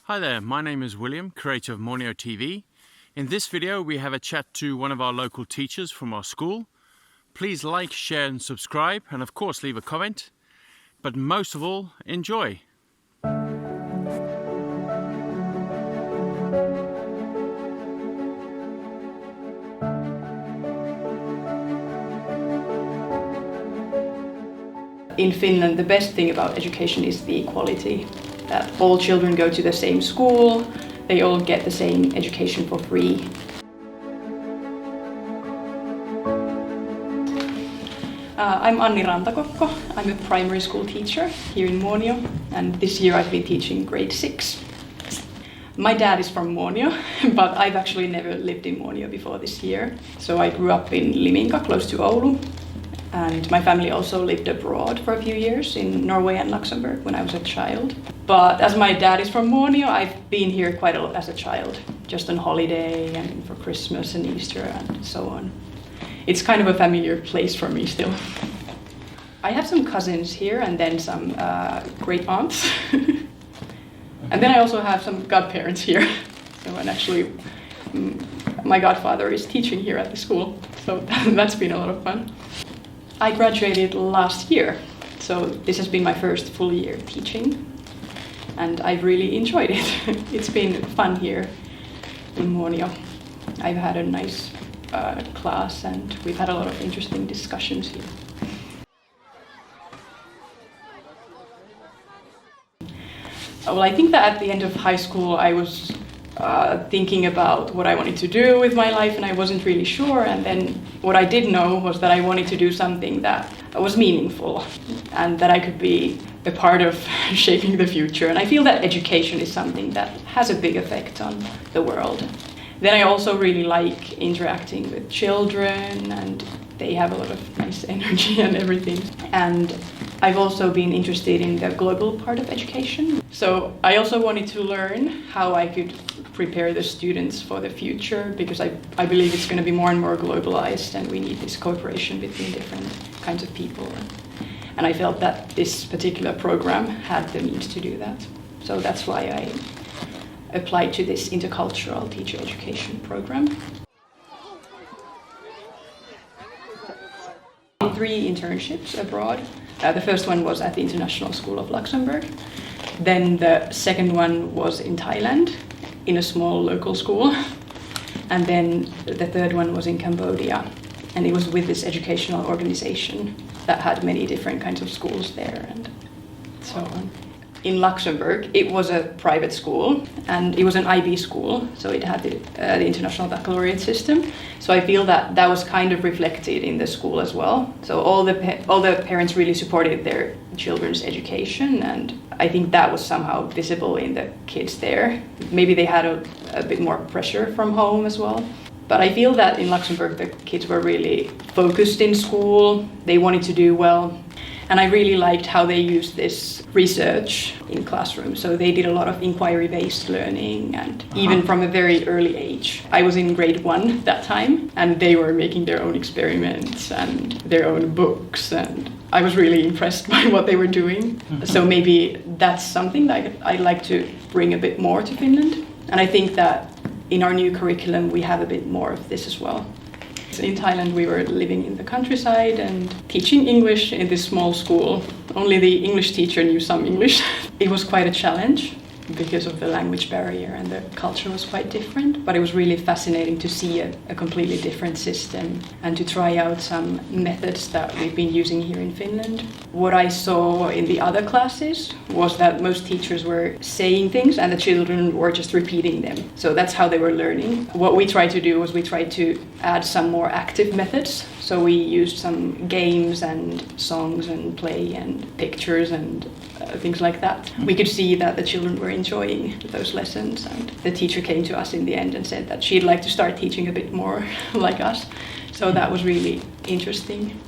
Hi there, my name is William, creator of Muonio TV. In this video we have a chat to one of our local teachers from our school. Please like, share and subscribe, and of course leave a comment. But most of all, enjoy! In Finland, the best thing about education is the equality. That all children go to the same school, they all get the same education for free. I'm Anni Rantakokko. I'm a primary school teacher here in Muonio, and this year I've been teaching grade 6. My dad is from Muonio, but I've actually never lived in Muonio before this year. So I grew up in Liminka, close to Oulu. And my family also lived abroad for a few years in Norway and Luxembourg when I was a child. But as my dad is from Muonio, I've been here quite a lot as a child, just on holiday and for Christmas and Easter and so on. It's kind of a familiar place for me still. I have some cousins here and then some great aunts. And then I also have some godparents here. And actually my godfather is teaching here at the school, so that's been a lot of fun. I graduated last year, so this has been my first full year teaching, and I've really enjoyed it. It's been fun here in Muonio. I've had a nice class and we've had a lot of interesting discussions here. Well, I think that at the end of high school I was thinking about what I wanted to do with my life, and I wasn't really sure. And then what I did know was that I wanted to do something that was meaningful and that I could be a part of shaping the future. And I feel that education is something that has a big effect on the world. Then I also really like interacting with children, and they have a lot of nice energy and everything. And I've also been interested in the global part of education. So I also wanted to learn how I could prepare the students for the future, because I believe it's going to be more and more globalized and we need this cooperation between different kinds of people. And I felt that this particular program had the means to do that. So that's why I applied to this Intercultural teacher education program. 3 internships abroad. The first one was at the International School of Luxembourg. Then the second one was in Thailand, in a small local school. And then the third one was in Cambodia. And it was with this educational organization that had many different kinds of schools there and so on. In Luxembourg, it was a private school, and it was an IB school, so it had the International Baccalaureate system. So I feel that that was kind of reflected in the school as well. So all the parents really supported their children's education, and I think that was somehow visible in the kids there. Maybe they had a bit more pressure from home as well. But I feel that in Luxembourg the kids were really focused in school, they wanted to do well. And I really liked how they used this research in classrooms. So they did a lot of inquiry-based learning, and even from a very early age. I was in grade 1 that time, and they were making their own experiments and their own books, and I was really impressed by what they were doing. So maybe that's something that I'd like to bring a bit more to Finland. And I think that in our new curriculum we have a bit more of this as well. In Thailand we were living in the countryside and teaching English in this small school. Only the English teacher knew some English. It was quite a challenge because of the language barrier, and the culture was quite different. But it was really fascinating to see a completely different system and to try out some methods that we've been using here in Finland. What I saw in the other classes was that most teachers were saying things and the children were just repeating them. So that's how they were learning. What we tried to do was we tried to add some more active methods. So we used some games and songs and play and pictures and things like that. We could see that the children were enjoying those lessons, and the teacher came to us in the end and said that she'd like to start teaching a bit more like us. So that was really interesting.